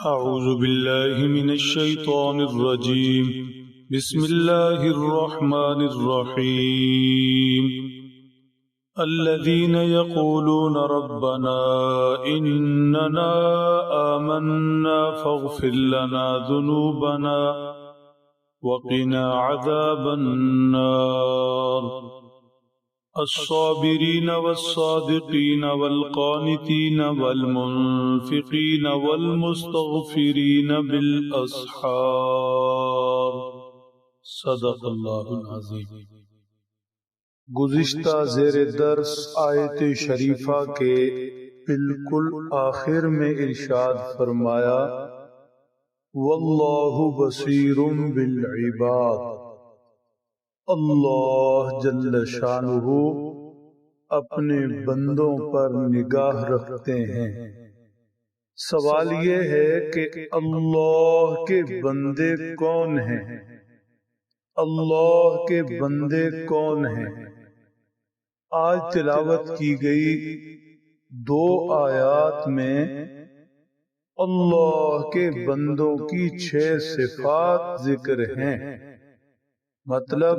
أعوذ بالله من الشيطان الرجيم. بسم الله الرحمن الرحيم. الذين يقولون ربنا إننا آمنا فاغفر لنا ذنوبنا وقنا عذاب النار. الصابرين والصادقين والقانتين والمنفقين والمستغفرين بالأسحار. صدق اللہ العظیم. گزشتہ زیر درس آیت شریفہ کے بالکل آخر میں ارشاد فرمایا واللہ بصیر بالعباد. اللہ جل شانہ اپنے بندوں پر نگاہ رکھتے ہیں. سوال یہ ہے کہ اللہ کے بندے کون ہیں؟ اللہ کے بندے کون ہیں؟ آج تلاوت کی گئی 2 آیات میں اللہ کے بندوں کی 6 صفات ذکر ہیں. مطلب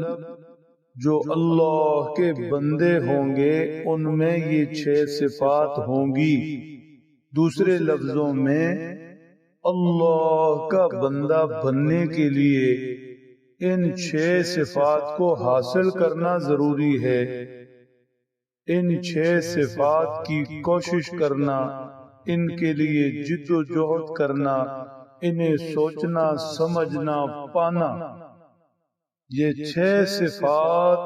جو اللہ کے بندے ہوں گے ان میں یہ 6 صفات ہوں گی. دوسرے لفظوں میں اللہ کا بندہ بننے کے لیے ان 6 صفات کو حاصل کرنا ضروری ہے. ان 6 صفات کی کوشش کرنا، ان کے لیے جد و جہد کرنا، انہیں سوچنا سمجھنا پانا، یہ 6 صفات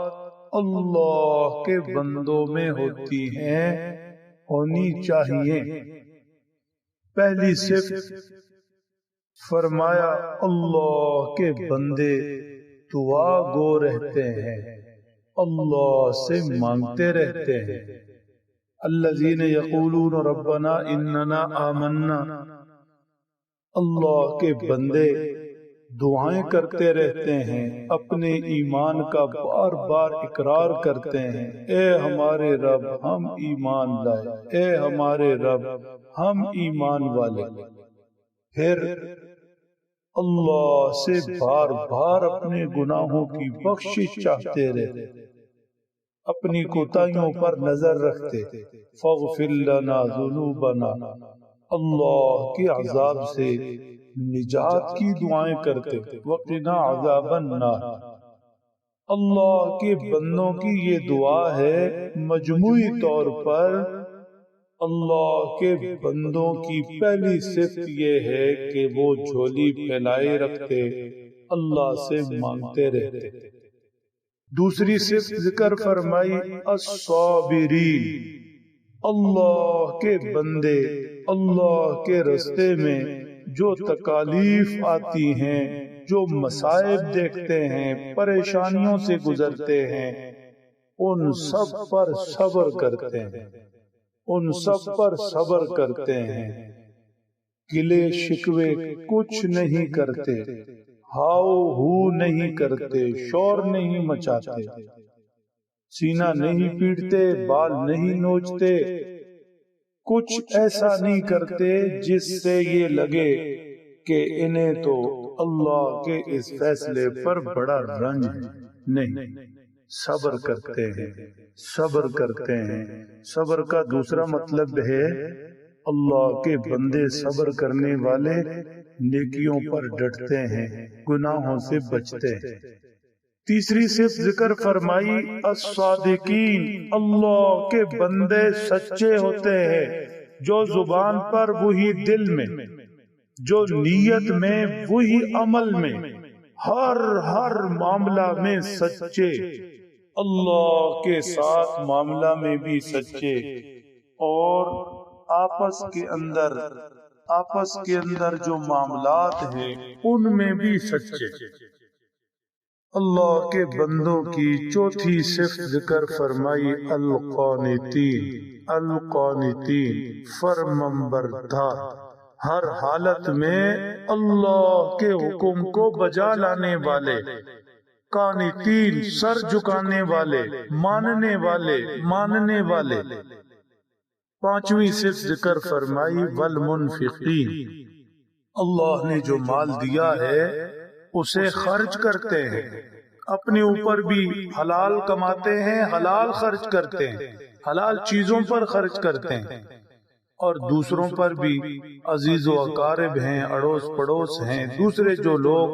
اللہ کے بندوں میں ہوتی ہیں، ہونی چاہیے. پہلی صفت فرمایا اللہ کے بندے دعا گو رہتے ہیں، اللہ سے مانگتے رہتے ہیں. الذین یقولون ربنا اننا آمنا. اللہ کے بندے دعائیں کرتے رہتے ہیں، اپنے ایمان کا بار بار اقرار کرتے ہیں. اے ہمارے رب ہم ایمان لائے، اے ہمارے رب ہم ایمان والے. پھر اللہ سے بار بار اپنے گناہوں کی بخشش چاہتے رہتے، اپنی کوتاہیوں پر نظر رکھتے. فاغفر لنا ذنوبنا. اللہ کے عذاب سے نجات کی دعائیں کرتے. وقنا عذاب النار. اللہ کے بندوں کی یہ دعا ہے. مجموعی طور پر اللہ کے بندوں کی پہلی صفت یہ ہے کہ وہ جھولی پھیلائے رکھتے، اللہ سے مانگتے رہتے. دوسری صفت ذکر فرمائی الصابرین. اللہ کے بندے اللہ کے رستے میں جو تکالیف آتی ہیں، جو مصائب دیکھتے ہیں، پریشانیوں سے گزرتے ہیں، ان سب پر صبر کرتے ہیں، ان سب پر صبر کرتے ہیں. گلے شکوے کچھ نہیں کرتے، ہاؤ ہو نہیں کرتے، شور نہیں مچاتے، سینہ نہیں پیٹتے، بال نہیں نوچتے، کچھ ایسا نہیں کرتے جس سے یہ لگے کہ انہیں تو اللہ کے اس فیصلے پر بڑا رنج ہے. نہیں، صبر کرتے ہیں، صبر کرتے ہیں. صبر کا دوسرا مطلب ہے اللہ کے بندے صبر کرنے والے نیکیوں پر ڈٹتے ہیں، گناہوں سے بچتے ہیں. تیسری صفت ذکر فرمائی الصادقین. اللہ کے بندے سچے ہوتے ہیں، جو زبان پر وہی دل میں، جو نیت میں وہی عمل میں، ہر معاملہ میں سچے. اللہ کے ساتھ معاملہ میں بھی سچے، اور آپس کے اندر جو معاملات ہیں ان میں بھی سچے. اللہ کے بندوں کی چوتھی صفت ذکر فرمائی القانتین. القانتین فرمانبردار، ہر حالت میں اللہ کے حکم کو بجا لانے والے. قانتین سر جھکانے والے، ماننے والے. پانچویں صفت ذکر فرمائی والمنفقین. اللہ نے جو مال دیا ہے اسے خرچ کرتے ہیں، اپنے اوپر بھی حلال کماتے ہیں، حلال خرچ کرتے ہیں، حلال چیزوں پر خرچ کرتے ہیں، اور دوسروں پر بھی، عزیز و اقارب ہیں، اڑوس پڑوس ہیں، دوسرے جو لوگ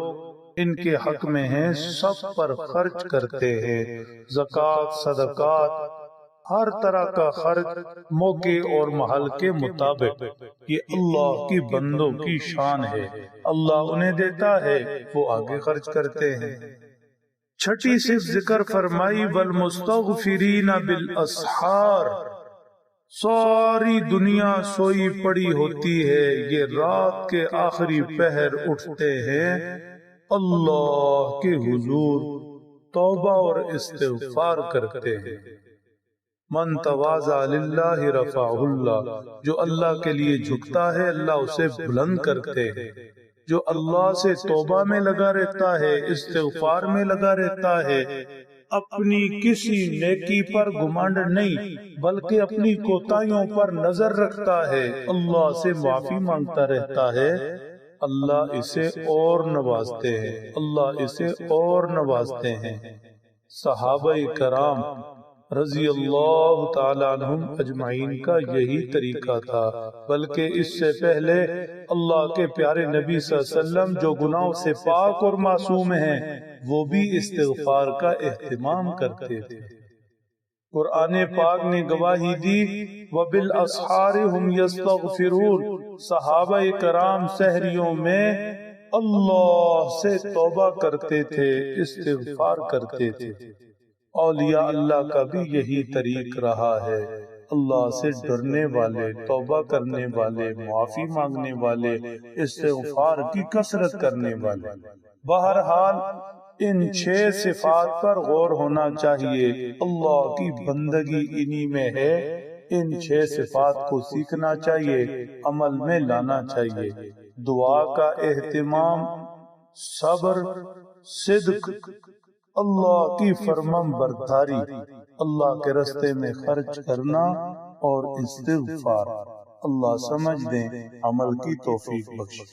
ان کے حق میں ہیں سب پر خرچ کرتے ہیں، زکوٰۃ، صدقات، ہر طرح کا خرچ موقع اور محل کے مطابق۔ یہ اللہ کی بندوں کی شان ہے، اللہ انہیں دیتا ہے، وہ آگے خرچ کرتے ہیں۔ چھٹی صرف ذکر فرمائی والمستغفرین بالاسحار، ساری دنیا سوئی پڑی ہوتی ہے، یہ رات کے آخری پہر اٹھتے ہیں، اللہ کے حضور توبہ اور استغفار کرتے ہیں۔ من تواضع للہ رفعہ اللہ، جو اللہ کے لیے جھکتا ہے اللہ اسے بلند کرتے ہیں، جو اللہ سے توبہ میں لگا رہتا ہے، استغفار میں لگا رہتا ہے، اپنی کسی نیکی پر گمانڈ نہیں بلکہ اپنی کوتاہیوں پر نظر رکھتا ہے، اللہ سے معافی مانگتا رہتا ہے، اللہ اسے اور نوازتے ہیں، اللہ اسے اور نوازتے ہیں۔ صحابہ کرام رضی اللہ تعالیٰ عنہم اجمعین کا یہی طریقہ تھا، بلکہ اس سے پہلے اللہ کے پیارے نبی صلی اللہ علیہ وسلم جو گناہوں سے پاک اور معصوم ہیں وہ بھی استغفار کا اہتمام کرتے تھے۔ قرآن پاک نے گواہی دی وَبِالْأَسْحَارِ هُمْ يَسْتَغْفِرُونَ، صحابہ کرام سحریوں میں اللہ سے توبہ کرتے تھے، استغفار کرتے تھے۔ اولیاء اللہ کا بھی یہی طریق رہا ہے، اللہ سے ڈرنے والے، توبہ کرنے والے، معافی مانگنے والے، استغفار کی کثرت کرنے والے۔ بہرحال ان 6 صفات پر غور ہونا چاہیے، اللہ کی بندگی انہی میں ہے، ان 6 صفات کو سیکھنا چاہیے، عمل میں لانا چاہیے۔ دعا کا اہتمام، صبر، صدق، اللہ کی فرمان برداری، اللہ کے راستے میں خرچ کرنا اور استغفار۔ اللہ سمجھ دیں، عمل کی توفیق بخشے۔